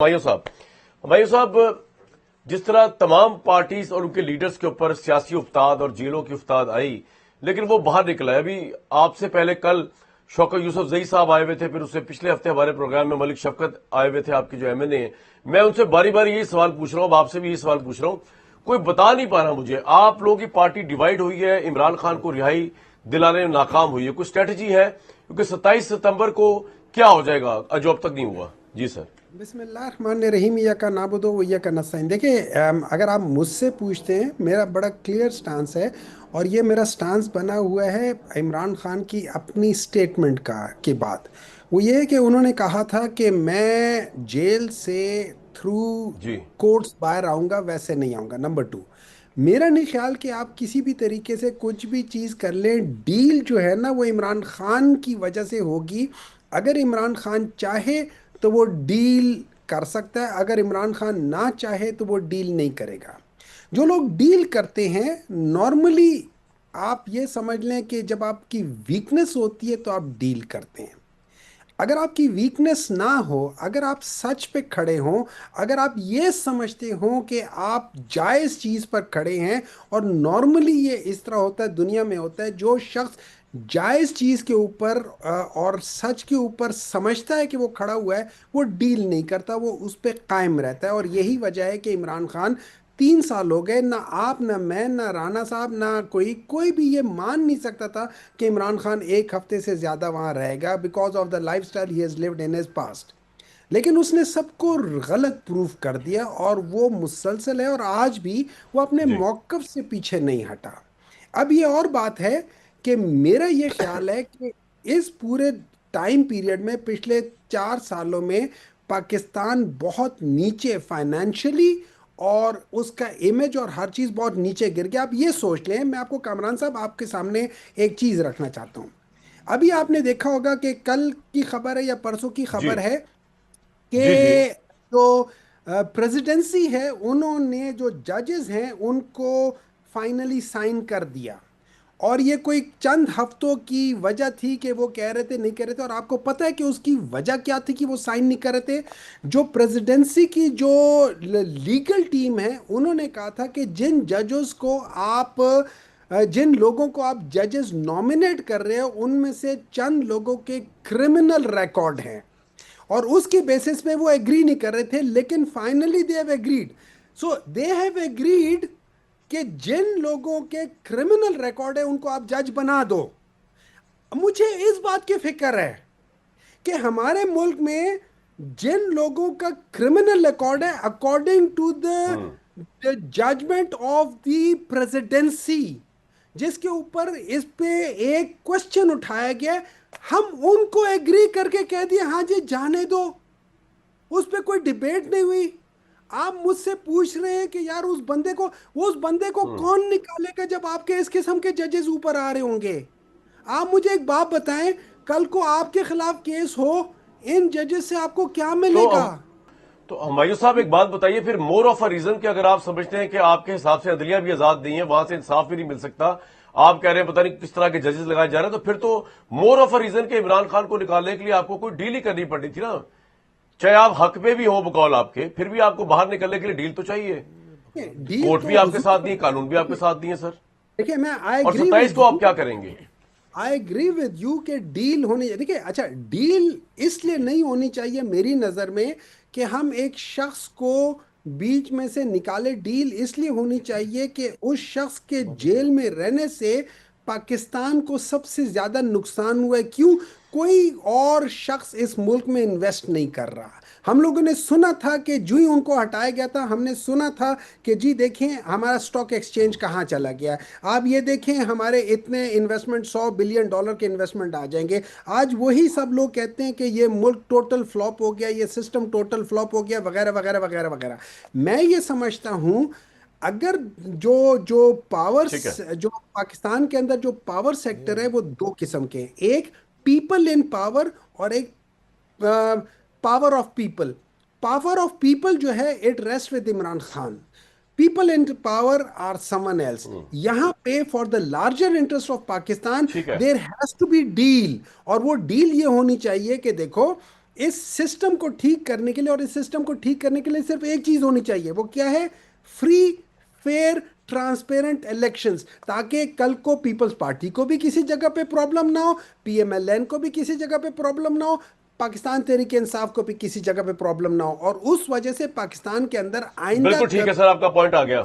ہمایوں صاحب جس طرح تمام پارٹیز اور ان کے لیڈرز کے اوپر سیاسی افتاد اور جیلوں کی افتاد آئی لیکن وہ باہر نکلا ہے. ابھی آپ سے پہلے کل شوکت یوسف زئی صاحب آئے ہوئے تھے, پھر اس سے پچھلے ہفتے ہمارے پروگرام میں ملک شفقت آئے ہوئے تھے, آپ کے جو ایم این اے ہیں. میں ان سے باری باری یہی سوال پوچھ رہا ہوں, آپ سے بھی یہی سوال پوچھ رہا ہوں, کوئی بتا نہیں پا رہا مجھے آپ لوگوں کی پارٹی ڈیوائیڈ ہوئی ہے, عمران خان کو رہائی دلانے میں ناکام ہوئی ہے, کوئی اسٹریٹجی ہے؟ کیونکہ 27 ستمبر کو کیا ہو جائے گا جو اب تک نہیں ہوا. جی سر. بسم اللہ الرحمن الرحیم. کا نعبدو و کا نستعین. دیکھیں اگر آپ مجھ سے پوچھتے ہیں, میرا بڑا کلیئر سٹانس ہے, اور یہ میرا سٹانس بنا ہوا ہے عمران خان کی اپنی سٹیٹمنٹ کے بعد. وہ یہ ہے کہ انہوں نے کہا تھا کہ میں جیل سے تھرو جی کورٹس باہر آؤں گا, ویسے نہیں آؤں گا. نمبر 2, میرا نہیں خیال کہ آپ کسی بھی طریقے سے کچھ بھی چیز کر لیں, ڈیل جو ہے نا وہ عمران خان کی وجہ سے ہوگی. اگر عمران خان چاہے تو وہ ڈیل کر سکتا ہے, اگر عمران خان نہ چاہے تو وہ ڈیل نہیں کرے گا. جو لوگ ڈیل کرتے ہیں نارملی آپ یہ سمجھ لیں کہ جب آپ کی ویکنس ہوتی ہے تو آپ ڈیل کرتے ہیں. اگر آپ کی ویکنس نہ ہو, اگر آپ سچ پہ کھڑے ہوں, اگر آپ یہ سمجھتے ہوں کہ آپ جائز چیز پر کھڑے ہیں, اور نارملی یہ اس طرح ہوتا ہے, دنیا میں ہوتا ہے, جو شخص جائز چیز کے اوپر اور سچ کے اوپر سمجھتا ہے کہ وہ کھڑا ہوا ہے, وہ ڈیل نہیں کرتا, وہ اس پہ قائم رہتا ہے. اور یہی وجہ ہے کہ عمران خان 3 سال ہو گئے, نہ آپ نہ میں نہ رانا صاحب نہ کوئی بھی یہ مان نہیں سکتا تھا کہ عمران خان 1 ہفتے سے زیادہ وہاں رہے گا, because of the lifestyle he has lived in his past. لیکن اس نے سب کو غلط پروف کر دیا, اور وہ مسلسل ہے, اور آج بھی وہ اپنے جی موقف سے پیچھے نہیں ہٹا. اب یہ اور بات ہے کہ میرا یہ خیال ہے کہ اس پورے ٹائم پیریڈ میں, پچھلے 4 سالوں میں, پاکستان بہت نیچے فائنینشلی اور اس کا امیج اور ہر چیز بہت نیچے گر گیا. آپ یہ سوچ لیں, میں آپ کو کامران صاحب آپ کے سامنے ایک چیز رکھنا چاہتا ہوں. ابھی آپ نے دیکھا ہوگا کہ کل کی خبر ہے یا پرسوں کی جی خبر ہے جی جی کہ جو پریزیڈنسی ہے, انہوں نے جو ججز ہیں ان کو فائنلی سائن کر دیا. اور یہ کوئی چند ہفتوں کی وجہ تھی کہ وہ کہہ رہے تھے نہیں کہہ رہے تھے, اور آپ کو پتہ ہے کہ اس کی وجہ کیا تھی کہ وہ سائن نہیں کر رہے تھے. جو پریزیڈنسی کی جو لیگل ٹیم ہے, انہوں نے کہا تھا کہ جن لوگوں کو آپ ججز نامنیٹ کر رہے ہو, ان میں سے چند لوگوں کے کرمنل ریکارڈ ہیں, اور اس کی بیسس پہ وہ ایگری نہیں کر رہے تھے. لیکن finally they have agreed. So they have agreed کہ جن لوگوں کے کرمنل ریکارڈ ہے ان کو آپ جج بنا دو. مجھے اس بات کی فکر ہے کہ ہمارے ملک میں جن لوگوں کا کرمنل ریکارڈ ہے, اکارڈنگ ٹو ہوں دا ججمنٹ آف دی پریزیڈنسی, جس کے اوپر اس پہ ایک کوشچن اٹھایا گیا, ہم ان کو ایگری کر کے کہہ دیا ہاں جی جانے دو, اس پہ کوئی ڈیبیٹ نہیں ہوئی. آپ مجھ سے پوچھ رہے ہیں کہ یار اس بندے کو ہوں کون نکالے گا جب آپ کے اس قسم کے ججز اوپر آ رہے ہوں گے. آپ مجھے ایک بات بتائیں, کل کو آپ کے خلاف کیس ہو, ان ججز سے آپ کو کیا تو ملے گا؟ تو ہمایوں صاحب ایک بات بتائیے, پھر مور آف اے ریزن کہ اگر آپ سمجھتے ہیں کہ آپ کے حساب سے عدلیہ بھی آزاد نہیں ہے, وہاں سے انصاف بھی نہیں مل سکتا, آپ کہہ رہے ہیں پتہ نہیں کس طرح کے ججز لگائے جا رہے ہیں, تو پھر تو مور آف اے ریزن کہ عمران خان کو نکالنے کے لیے آپ کو کوئی ڈیل ہی کرنی پڑنی تھی نا. چاہے آپ حق پہ بھی ہو بقول آپ کے, پھر بھی آپ کو باہر نکلنے کے لیے ڈیل تو چاہیے. ڈیل کورٹ تو بھی آپ کے حضور ساتھ نہیں ہے, قانون بھی آپ کے ساتھ نہیں ہے سر. دیکھیں, میں آئی اور ایگری 27 ود کو یو آپ کیا کریں گے؟ آئی ایگری ود یو کہ ڈیل ہونی, دیکھیں اچھا ڈیل اس لیے نہیں ہونی چاہیے میری نظر میں کہ ہم ایک شخص کو بیچ میں سے نکالے. ڈیل اس لیے ہونی چاہیے کہ اس شخص کے جیل میں رہنے سے پاکستان کو سب سے زیادہ نقصان ہوا ہے. کیوں؟ کوئی اور شخص اس ملک میں انویسٹ نہیں کر رہا. ہم لوگوں نے سنا تھا کہ جو ہی ان کو ہٹایا گیا تھا, ہم نے سنا تھا کہ جی دیکھیں ہمارا سٹاک ایکسچینج کہاں چلا گیا. آپ یہ دیکھیں ہمارے اتنے انویسٹمنٹ $100 بلین کے انویسٹمنٹ آ جائیں گے. آج وہی سب لوگ کہتے ہیں کہ یہ ملک ٹوٹل فلاپ ہو گیا, یہ سسٹم ٹوٹل فلاپ ہو گیا, وغیرہ وغیرہ وغیرہ وغیرہ. میں یہ سمجھتا ہوں اگر جو پاور, ٹھیک ہے. جو پاکستان کے اندر جو پاور سیکٹر ہے وہ 2 قسم کے ہیں, ایک پیپل ان پاور اور ایک power of people. Power of people جو ہے it rests with Imran Khan. People in power are someone else. یہاں پہ for the larger interest of Pakistan ٹھیک ہے. There has to be deal, اور وہ ڈیل یہ ہونی چاہیے کہ دیکھو اس سسٹم کو ٹھیک کرنے کے لیے، اور اس سسٹم کو ٹھیک کرنے کے لیے صرف ایک چیز ہونی چاہیے، وہ کیا ہے؟ فری، فیئر، ٹرانسپیرنٹ الیکشنز، تاکہ کل کو پیپلز پارٹی کو بھی کسی جگہ پہ پرابلم نہ ہو، پی ایم ایل این کو بھی کسی جگہ پہ پرابلم نہ ہو، پاکستان تحریک انصاف کو بھی کسی جگہ پہ پرابلم نہ ہو، اور اس وجہ سے پاکستان کے اندر آئندہ بالکل ٹھیک ہے سر، آپ کا پوائنٹ آ گیا.